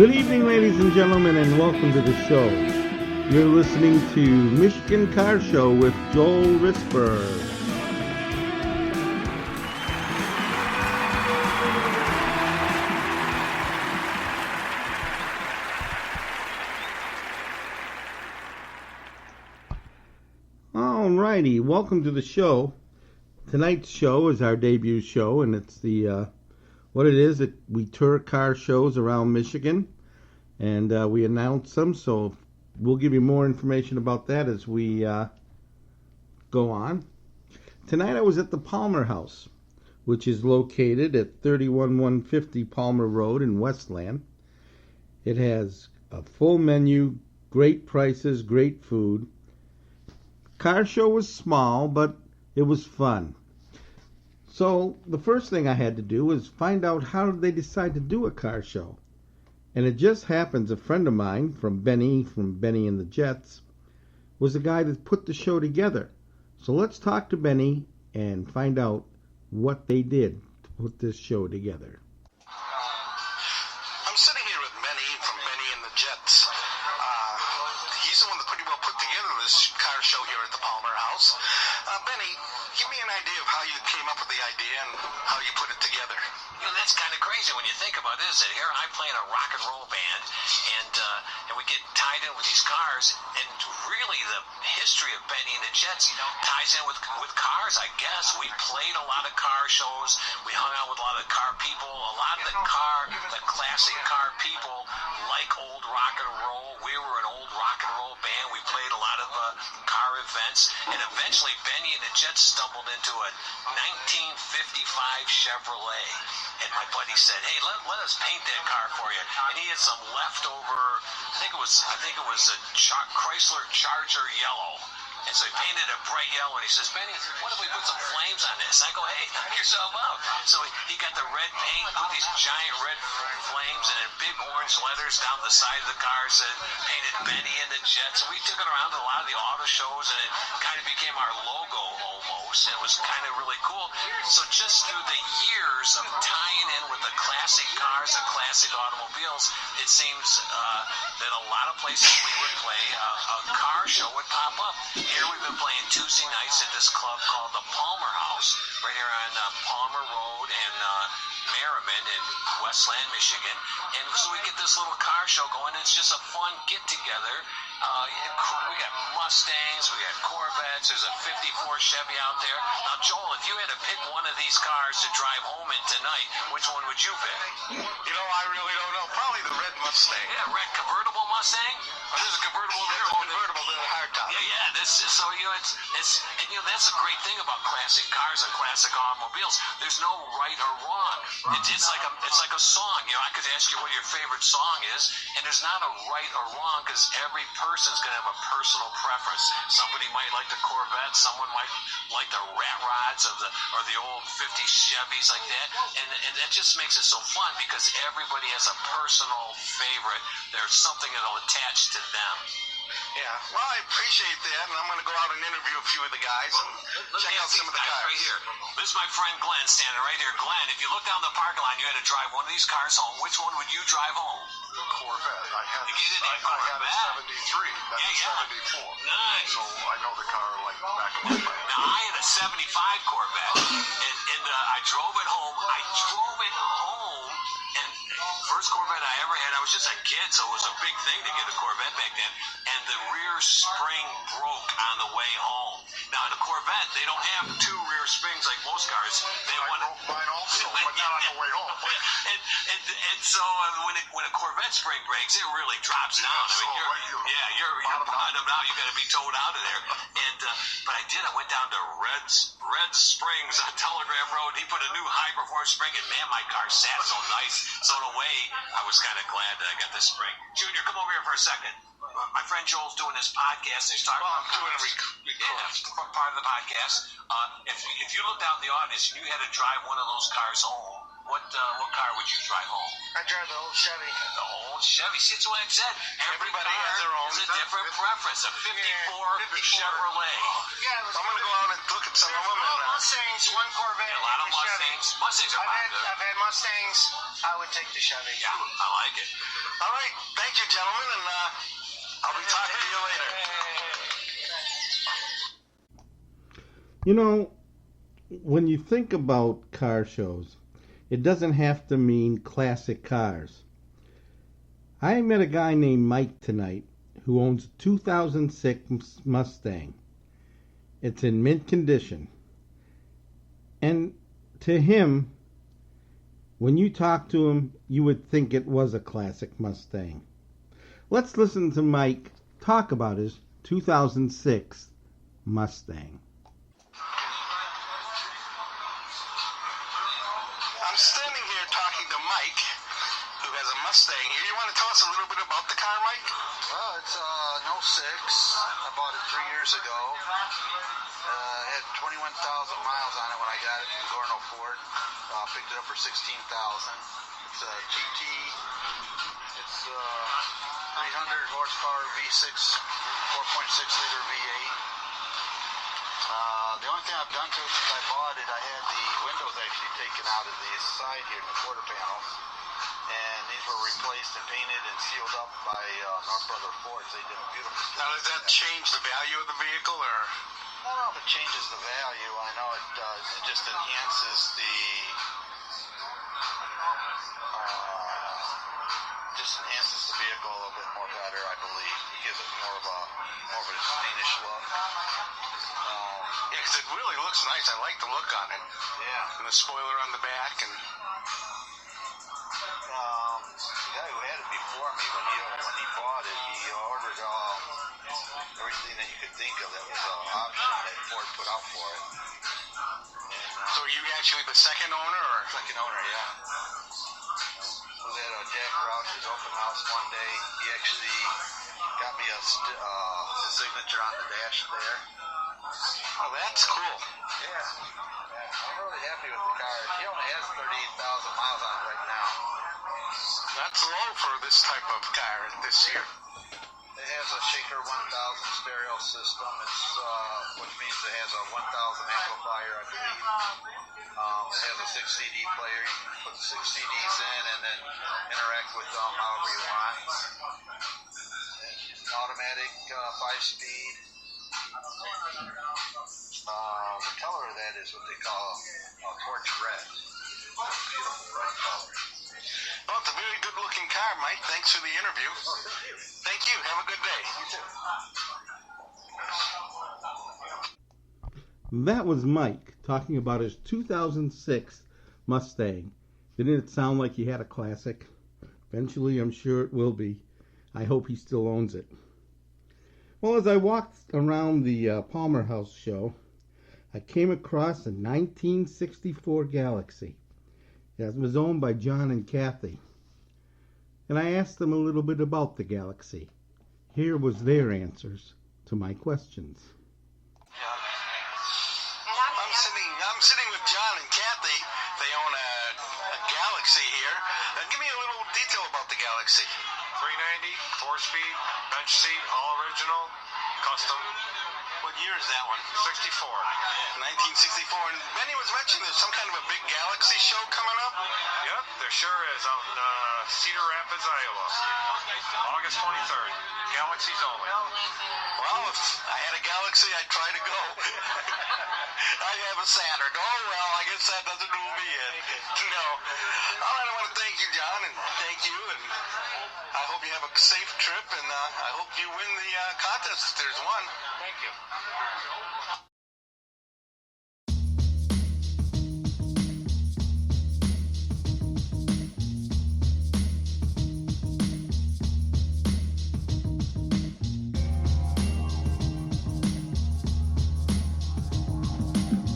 Good evening, ladies and gentlemen, and welcome to the show. You're listening to Michigan Car Show with Joel Risberg. Alrighty, welcome to the show. Tonight's show is our debut show, and it's what it is that we tour car shows around Michigan, and we announce them, so we'll give you more information about that as we go on. Tonight I was at the Palmer House, which is located at 31150 Palmer Road in Westland. It has a full menu, great prices, great food. Car show was small, but it was fun. So the first thing I had to do was find out how did they decide to do a car show. And it just happens a friend of mine from Benny and the Jets was the guy that put the show together. So let's talk to Benny and find out what they did to put this show together. I'm sitting here with Benny from Benny and the Jets. He's the one that pretty well put together this car show here at the Palmer House. Benny, give me an idea of how you came up with the idea and how you put it together. You know, that's kind of crazy when you think about it, isn't it? Here I play in a rock and roll band, and we get tied in with these cars, and really the history of Benny and the Jets, ties in with cars, I guess. We played a lot of car shows. We hung out with a lot of car people. A lot of the classic car people like old rock and roll. We were an old rock and roll band. We played a lot of car events, and eventually Benny and the Jets stumbled into a 1955 Chevrolet. And my buddy said, "Hey, let us paint that car for you." And he had some leftover, I think it was a Chrysler Charger yellow. And so he painted it bright yellow, and he says, "Benny, what if we put some flames on this?" I go, "Hey, knock yourself out." So he got the red paint, put these giant red flames, and in big orange letters down the side of the car said, painted Benny and the Jets. And we took it around to a lot of the auto shows, and it kind of became our logo almost. It was kind of really cool. So just through the years of tying in with the classic cars and classic automobiles, it seems that a lot of places we would play a car show would pop up. Here we've been playing Tuesday nights at this club called the Palmer House, right here on Palmer Road in Merriman in Westland, Michigan. And so we get this little car show going. It's just a fun get-together. We got Mustangs, we got Corvettes, there's a 54 Chevy out there. Now, Joel, if you had to pick one of these cars to drive home in tonight, which one would you pick? You know, I really don't know. Probably the red Mustang. Yeah, red convertible Mustang? Or there's a convertible there? There's a convertible there, hardtop. Yeah. So that's a great thing about classic cars and classic automobiles. There's no right or wrong. It's like a song. You know, I could ask you what your favorite song is, and there's not a right or wrong because every person's going to have a personal preference. Somebody might like the Corvette, someone might like the rat rods or the old 50 Chevys like that, and that just makes it so fun because everybody has a personal favorite. There's something that'll attach to them. Yeah, well, I appreciate that, and I'm going to go out and interview a few of the guys and check out some of the cars. Right here. This is my friend Glenn standing right here. Glenn, if you look down the parking lot, you had to drive one of these cars home. Which one would you drive home? The Corvette. I had a 73. That's a 74. Nice. So I know the car like back in my life. Now, I had a 75 Corvette, and I drove it home. And first Corvette I ever had, I was just a kid, so it was a big thing to get a Corvette back then. And the rear spring broke on the way home. Now, in a Corvette, they don't have two rear springs like most cars. They have one. Mine also, but not on the way home. And so when a Corvette spring breaks, it really drops down. You're bottom out. You got to be towed out of there. And but I did. I went down to Red Springs on Telegraph Road. He put a new high performance spring, and man, my car sat so nice. So in a way, I was kind of glad that I got this spring. Junior, come over here for a second. My friend Joel's doing this podcast. He's talking about doing a part of the podcast. If you looked out in the audience and you had to drive one of those cars home, what car would you drive home? I drive the old Chevy. The old Chevy. See, that's what I said. Everybody car has their own. Has a different preference. A 54 Chevrolet. Yeah, I'm going to go out and look at some of them. Mustangs, one Corvette. Yeah, a lot of and a Chevy. Mustangs. Mustangs are popular. I've had Mustangs. I would take the Chevy. Yeah, I like it. All right. Thank you, gentlemen, and I'll be talking to you later. You know, when you think about car shows, it doesn't have to mean classic cars. I met a guy named Mike tonight who owns a 2006 Mustang. It's in mint condition. And to him, when you talk to him, you would think it was a classic Mustang. Let's listen to Mike talk about his 2006 Mustang. I'm standing here talking to Mike, who has a Mustang here. You want to tell us a little bit about the car, Mike? Well, it's an 06. I bought it 3 years ago. Had 21,000 miles on it when I got it from Gorno Ford. Picked it up for $16,000. It's a GT. It's 300 horsepower V6, 4.6 liter V8. The only thing I've done to it since I bought it, I had the windows actually taken out of the side here in the quarter panels. And these were replaced and painted and sealed up by North Brother Fords. They did a beautiful job. Now, does that change the value of the vehicle, or? I don't know if it changes the value. I know it does. It just enhances the vehicle a little bit more better, I believe. It gives it more of a Spanish look. Yeah, because it really looks nice. I like the look on it. Yeah. And the spoiler on the back, and the guy who had it before me, when he bought it, he ordered everything that you could think of that was an option that Ford put out for it. so are you actually the second owner, or? Second owner, yeah. Was at Jack Roush's open house one day. He actually got me a signature on the dash there. Oh, that's cool. Yeah. I'm really happy with the car. He only has 38,000 miles on it right now. That's low for this type of car this year. It has a Shaker 1000 stereo system. It's which means it has a 1000 amplifier, I believe. It has a 6 CD player. You can put 6 CDs in and then interact with them however you want. It's an automatic 5-speed. The color of that is what they call a torch red. It's a beautiful red color. Well, it's a very good-looking car, Mike. Thanks for the interview. Thank you. Have a good day. You too. That was Mike talking about his 2006 Mustang. Didn't it sound like he had a classic? Eventually, I'm sure it will be. I hope he still owns it. Well, as I walked around the Palmer House show, I came across a 1964 Galaxy that was owned by John and Kathy. And I asked them a little bit about the Galaxy. Here was their answers to my questions. I'm sitting with John and Kathy. They own a Galaxy here. Give me a little detail about the Galaxy. 390, 4-speed, bench seat, all original, custom. What year is that one? 64. 1964. And Benny was mentioning there's some kind of a big Galaxy show coming up. Yep, there sure is out in Cedar Rapids, Iowa. August 23rd. Galaxies only. Well, if I had a Galaxy, I'd try to go. I have a Saturn. Oh, well, I guess that doesn't rule me in. No. All right, I want to thank you, John, and thank you, and I hope you have a safe trip, and I hope you win the contest if there's one. Thank you.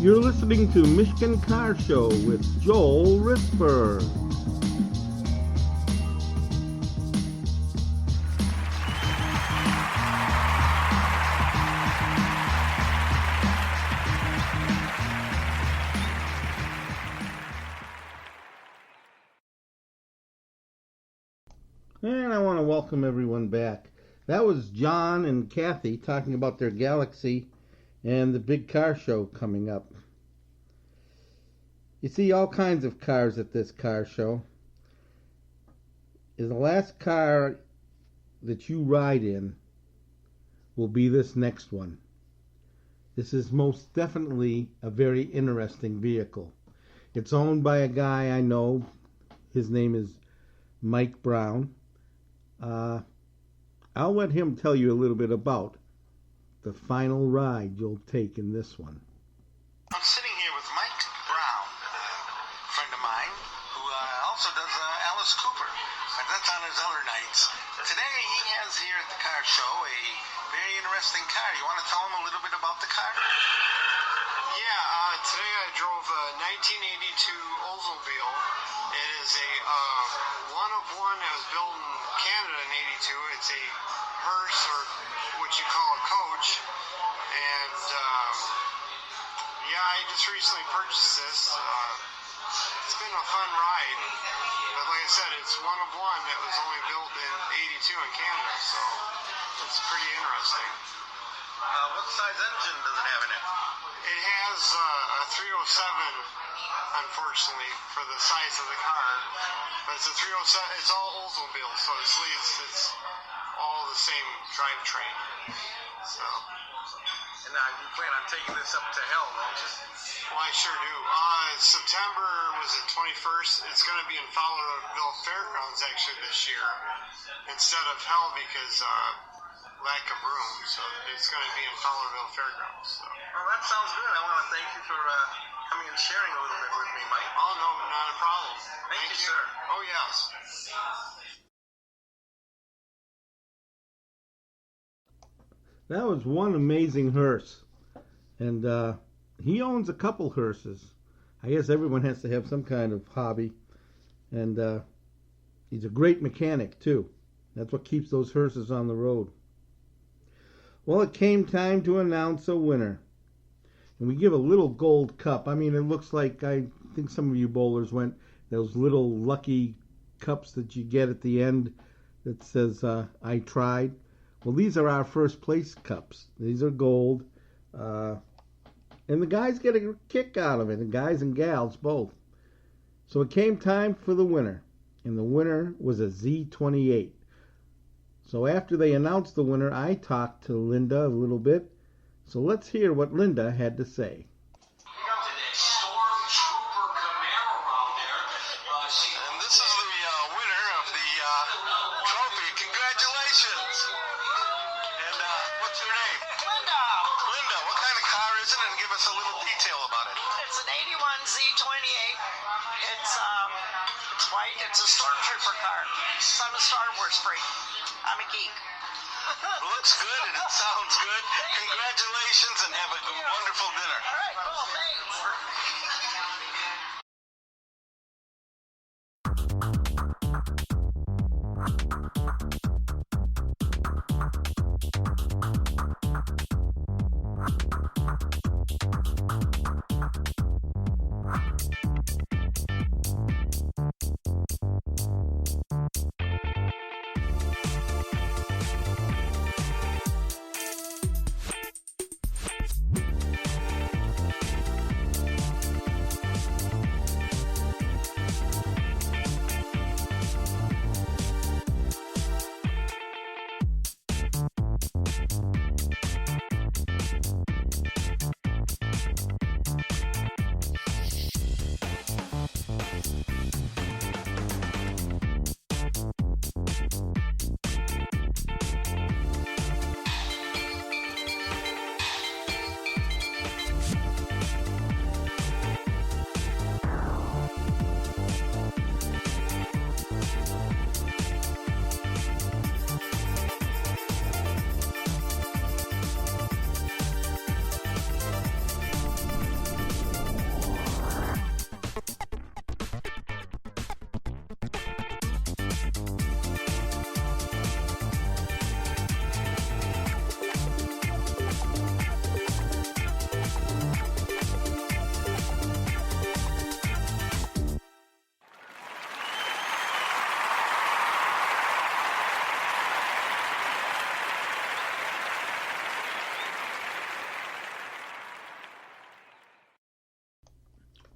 You're listening to Michigan Car Show with Joel Risper. And I want to welcome everyone back. That was John and Kathy talking about their Galaxy and the big car show coming up. You see all kinds of cars at this car show. The last car that you ride in will be this next one. This is most definitely a very interesting vehicle. It's owned by a guy I know. His name is Mike Brown. I'll let him tell you a little bit about the final ride you'll take in this one. I'm sitting here with Mike Brown, a friend of mine, who also does Alice Cooper, but that's on his other nights. Today he has here at the car show a very interesting car. You want to tell him a little bit about the car? Yeah, today I drove a 1982 Oldsmobile. It is a one-of-one that was built in Canada in 82. It's a hearse, or what you call a coach. And, yeah, I just recently purchased this. It's been a fun ride. But like I said, it's one-of-one that was only built in 82 in Canada, so it's pretty interesting. What size engine does it have in it? It has a 307, unfortunately, for the size of the car. But it's a 307. It's all Oldsmobile, so it's all the same drivetrain. So. And you plan on taking this up to hell, don't you? Well, I sure do. September was the 21st. It's going to be in Fowlerville Fairgrounds actually this year instead of hell because lack of room. So it's going to be in Fowlerville Fairgrounds. So. Well, that sounds good. I want to thank you for coming and sharing a little bit with me, Mike. Oh, no, not a problem. Thank you, sir. Oh, yes. That was one amazing hearse. And he owns a couple hearses. I guess everyone has to have some kind of hobby. And he's a great mechanic, too. That's what keeps those hearses on the road. Well, it came time to announce a winner. And we give a little gold cup. I mean, it looks like, I think some of you bowlers went, those little lucky cups that you get at the end that says, I tried. Well, these are our first place cups. These are gold. And the guys get a kick out of it, and guys and gals both. So it came time for the winner. And the winner was a Z28. So after they announced the winner, I talked to Linda a little bit. So let's hear what Linda had to say. And this is the winner of the trophy. Congratulations. And what's your name? Linda. Linda, what kind of car is it? And give us a little detail about it. It's an 81 Z28. It's white. It's a stormtrooper car. So I'm a Star Wars freak. I'm a geek. It looks good and it sounds good. Congratulations and have a wonderful dinner. All right, cool. Thanks.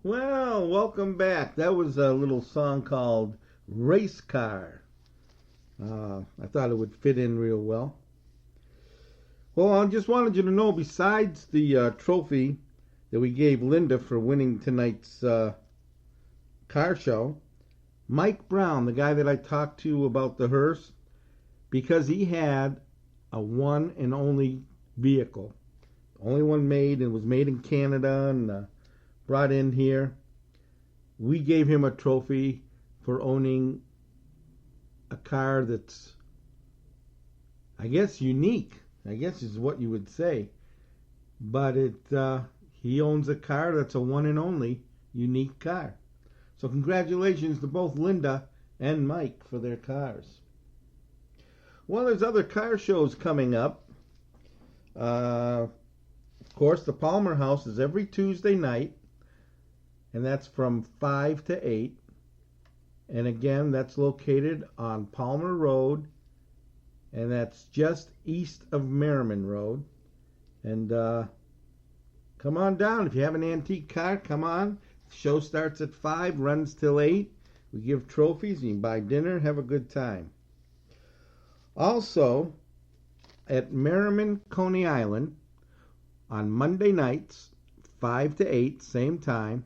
Well, welcome back. That was a little song called Race Car. I thought it would fit in real well. Well, I just wanted you to know, besides the trophy that we gave Linda for winning tonight's car show, Mike Brown, the guy that I talked to about the hearse, because he had a one and only vehicle, only one made, and was made in Canada and brought in here, we gave him a trophy for owning a car that's, I guess, unique. I guess is what you would say. But he owns a car that's a one and only unique car. So congratulations to both Linda and Mike for their cars. Well, there's other car shows coming up. Of course, the Palmer House is every Tuesday night, and that's from 5 to 8. And again, that's located on Palmer Road, and that's just east of Merriman Road. And come on down. If you have an antique car, come on. The show starts at 5, runs till 8. We give trophies, you can buy dinner, have a good time. Also, at Merriman, Coney Island, on Monday nights, 5 to 8, same time,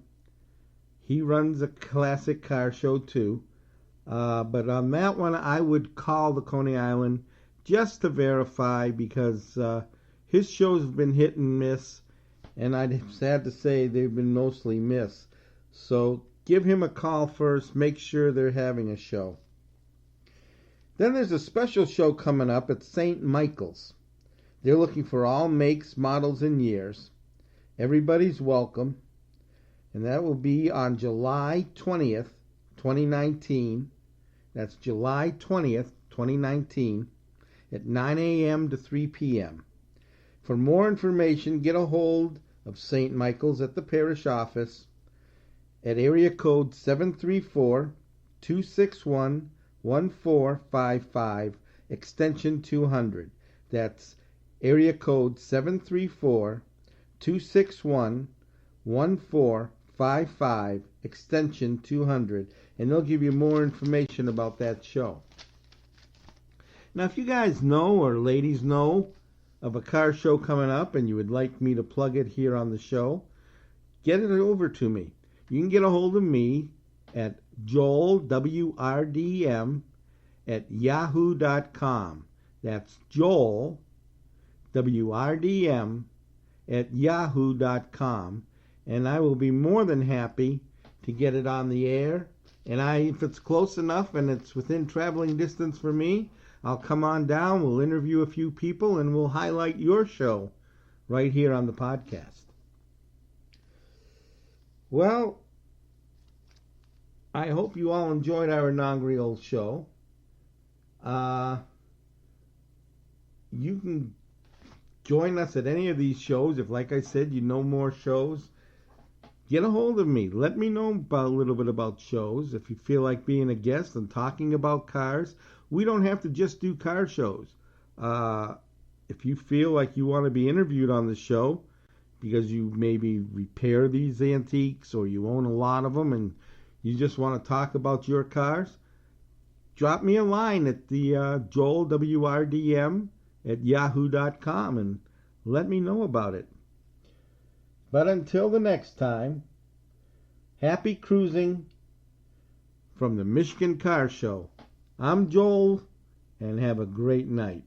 he runs a classic car show too. But on that one, I would call the Coney Island just to verify, because his shows have been hit and miss, and I'm sad to say they've been mostly miss. So give him a call first, make sure they're having a show. Then there's a special show coming up at St. Michael's. They're looking for all makes, models, and years. Everybody's welcome. And that will be on July 20th, 2019. That's July 20th, 2019, at 9 a.m. to 3 p.m. For more information, get a hold of St. Michael's at the parish office at area code 734-261-1455, extension 200. That's area code 734-261-1455, extension 200, and they'll give you more information about that show. Now, if you guys know, or ladies know, of a car show coming up and you would like me to plug it here on the show, get it over to me. You can get a hold of me at Joel, WRDM, at yahoo.com. That's Joel, WRDM, at yahoo.com. And I will be more than happy to get it on the air. And if it's close enough and it's within traveling distance for me, I'll come on down, we'll interview a few people, and we'll highlight your show right here on the podcast. Well, I hope you all enjoyed our inaugural show. You can join us at any of these shows. If, like I said, you know more shows, get a hold of me. Let me know a little bit about shows. If you feel like being a guest and talking about cars, we don't have to just do car shows. If you feel like you want to be interviewed on the show because you maybe repair these antiques or you own a lot of them and you just want to talk about your cars, drop me a line at the Joel, WRDM, at yahoo.com and let me know about it. But until the next time, happy cruising from the Michigan Car Show. I'm Joel, and have a great night.